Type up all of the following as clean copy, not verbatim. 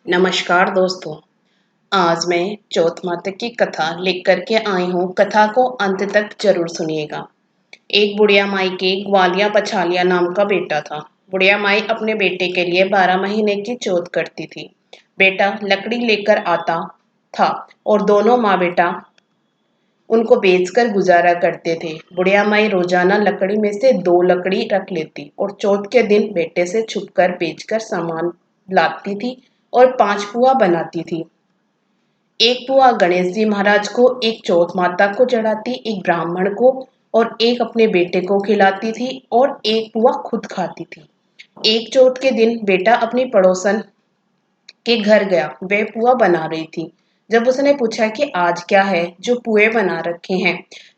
नमस्कार दोस्तों। आज मैं चौथ माता की कथा लेकर के आई हूँ। कथा को अंत तक जरूर सुनिएगा। एक बुढ़िया माई के ग्वालिया पछालिया नाम का बेटा था। बुढ़िया माई अपने बेटे के लिए 12 महीने की चौथ करती थी। बेटा लकड़ी लेकर आता था और दोनों माँ बेटा उनको बेचकर गुजारा करते थे। बुढ़िया माई रोजाना लकड़ी में से 2 लकड़ी रख लेती और चौथ के दिन बेटे से छुपकर बेचकर सामान लाती थी और 5 पुआ बनाती थी। एक पुआ गणेश जी महाराज को, एक चौथ माता को चढ़ाती, एक ब्राह्मण को और एक अपने बेटे को खिलाती थी और एक पुआ खुद खाती थी। एक चौथ के दिन बेटा अपनी पड़ोसन के घर गया। वह पुआ बना रही थी। जब उसने पूछा कि आज क्या है जो पुए बना रखे हैं,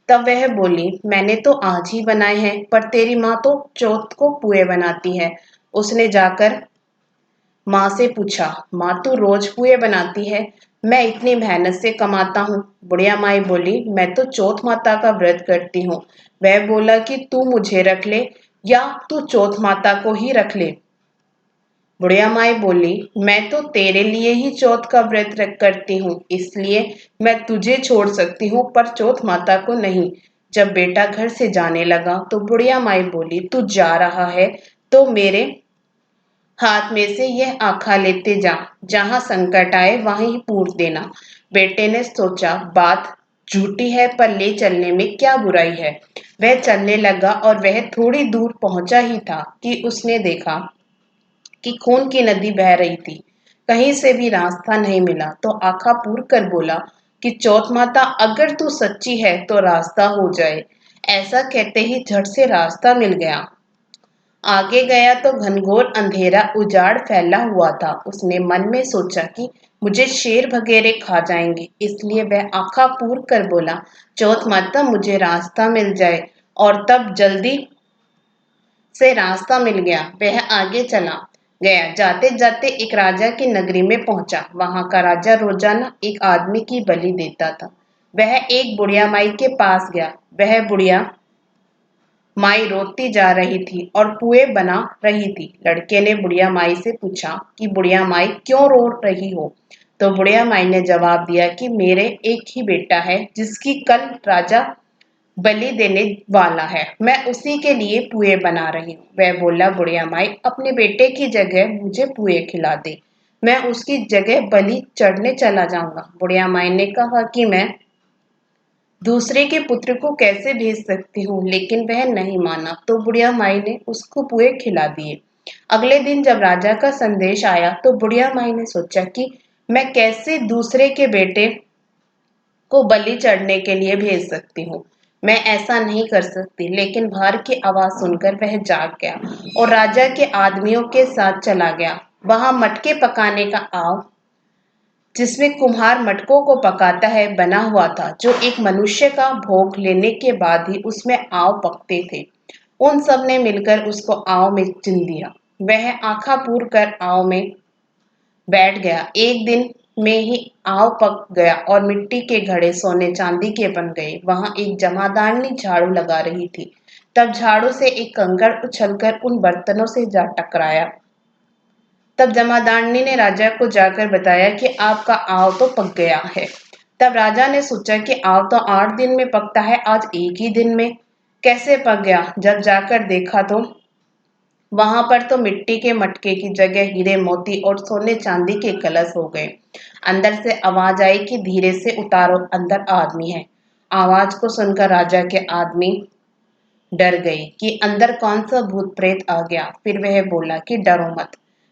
तब वह बोली, मैंने तो आज ही बनाए हैं, पर तेरी माँ तो चौथ को पुए बनाती है। उसने जाकर माँ से पूछा, माँ तू रोज पुए बनाती है, मैं इतनी मेहनत से कमाता हूँ। बुढ़िया माई बोली, मैं तो चौथ माता का व्रत करती हूँ। वह बोला कि तू मुझे रख ले या तू चौथ माता को ही रख ले। बुढ़िया माई बोली, मैं तो तेरे लिए ही चौथ का व्रत करती हूँ, इसलिए मैं तुझे छोड़ सकती हूँ पर चौथ माता को नहीं। जब बेटा घर से जाने लगा तो बुढ़िया माई बोली, तू जा रहा है तो मेरे हाथ में से यह आखा लेते जा, जहां संकट आए वहीं पूर देना। बेटे ने सोचा, बात झूठी है पर ले चलने में क्या बुराई है। वह चलने लगा और वह थोड़ी दूर पहुंचा ही था कि उसने देखा कि खून की नदी बह रही थी। कहीं से भी रास्ता नहीं मिला तो आखा पूर कर बोला कि चौथ माता, अगर तू सच्ची है तो रास्ता हो जाए। ऐसा कहते ही झट से रास्ता मिल गया। आगे गया तो घनघोर अंधेरा उजाड़ फैला हुआ था। उसने मन में सोचा कि मुझे शेर वगैरह खा जाएंगे, इसलिए वह आँखा पूर कर बोला, चौथ माता मुझे रास्ता मिल जाए। और तब जल्दी से रास्ता मिल गया। वह आगे चला गया। जाते जाते एक राजा की नगरी में पहुंचा। वहां का राजा रोजाना एक आदमी की बलि देता था। वह एक बुढ़िया माई के पास गया। वह बुढ़िया माई रोती जा रही थी और पुए बना रही थी। लड़के ने बुढ़िया माई से पूछा कि बुढ़िया माई क्यों रो रही हो। तो बुढ़िया माई ने जवाब दिया कि मेरे एक ही बेटा है जिसकी कल राजा बलि देने वाला है, मैं उसी के लिए पुए बना रही हूँ। वह बोला, बुढ़िया माई अपने बेटे की जगह मुझे पुए खिला दे, मैं उसकी जगह बलि चढ़ने चला जाऊंगा। बुढ़िया माई ने कहा कि मैं दूसरे के पुत्र को कैसे भेज सकती हूँ, लेकिन वह नहीं माना। तो बुढ़िया माई ने उसको पुए खिला दिए। अगले दिन जब राजा का संदेश आया तो बुढ़िया माई ने सोचा कि मैं कैसे दूसरे के बेटे को बलि चढ़ने के लिए भेज सकती हूँ। मैं ऐसा नहीं कर सकती। लेकिन बाहर की आवाज सुनकर वह जाग गया और राजा के आदमियों के साथ चला गया। वहां मटके पकाने का आव, जिसमें कुम्हार मटकों को पकाता है, बना हुआ था, जो एक मनुष्य का भोग लेने के बाद ही उसमें आव पकते थे। उन सब ने मिलकर उसको आव में चिन दिया। वह आंखा पूर कर आव में बैठ गया। एक दिन में ही आव पक गया और मिट्टी के घड़े सोने चांदी के बन गए। वहां एक जमादारनी झाड़ू लगा रही थी। तब झाड़ू से एक कंकड़ उछलकर उन बर्तनों से जा टकराया। तब जमादारनी ने राजा को जाकर बताया कि आपका आव तो पक गया है। तब राजा ने सोचा कि आव तो 8 दिन में पकता है, आज एक ही दिन में कैसे पक गया। जब जाकर देखा तो वहां पर तो मिट्टी के मटके की जगह हीरे मोती और सोने चांदी के कलश हो गए। अंदर से आवाज आई कि धीरे से उतारो, अंदर आदमी है। आवाज को सुनकर राजा के आदमी डर गई कि अंदर कौन सा भूत प्रेत आ गया। फिर वह बोला कि डरो मत,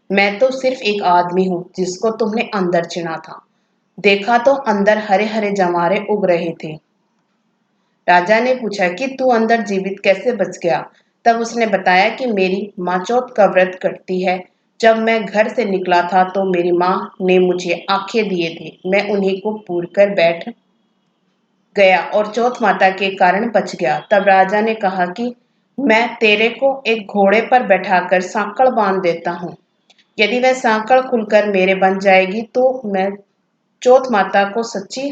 मैं तो सिर्फ एक आदमी हूँ जिसको तुमने अंदर चिना था। देखा तो अंदर हरे हरे जमारे उग रहे थे। राजा ने पूछा कि तू अंदर जीवित कैसे बच गया। तब उसने बताया कि मेरी माँ चौथ का व्रत करती है। जब मैं घर से निकला था तो मेरी माँ ने मुझे आंखें दिए थे, मैं उन्हीं को पूर कर बैठ गया और चौथ माता के कारण बच गया। तब राजा ने कहा कि मैं तेरे को एक घोड़े पर बैठाकर सांकड़ बांध देता हूँ। यदि वह सांकड़ खुलकर मेरे बन जाएगी तो मैं चौथ माता को सच्ची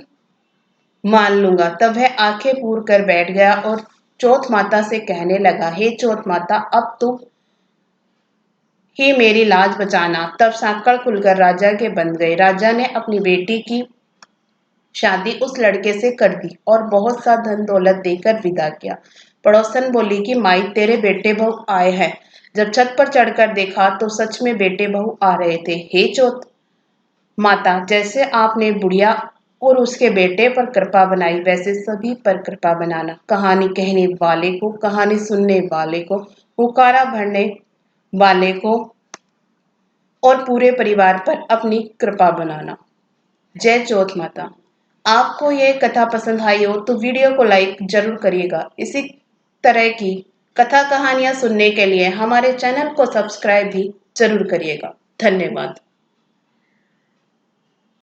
मान लूंगा। तब वह आंखें पूर कर बैठ गया और चौथ माता से कहने लगा, हे चौथ माता, अब तुम ही मेरी लाज बचाना। तब सांकड़ खुलकर राजा के बन गए। राजा ने अपनी बेटी की शादी उस लड़के से कर दी और बहुत सा धन दौलत देकर विदा किया। पड़ोसन बोली कि माई तेरे बेटे बहू आए हैं। जब छत पर चढ़कर देखा तो सच में बेटे बहू आ रहे थे। हे चौथ माता, जैसे आपने बुढ़िया और उसके बेटे पर कृपा बनाई वैसे सभी पर कृपा बनाना। कहानी कहने वाले को, कहानी सुनने वाले को, हुकारा भरने वाले को और पूरे परिवार पर अपनी कृपा बनाना। जय चौथ माता। आपको ये कथा पसंद आई हो तो वीडियो को लाइक जरूर करिएगा। इसी तरह की कथा कहानियां सुनने के लिए हमारे चैनल को सब्सक्राइब भी जरूर करिएगा। धन्यवाद।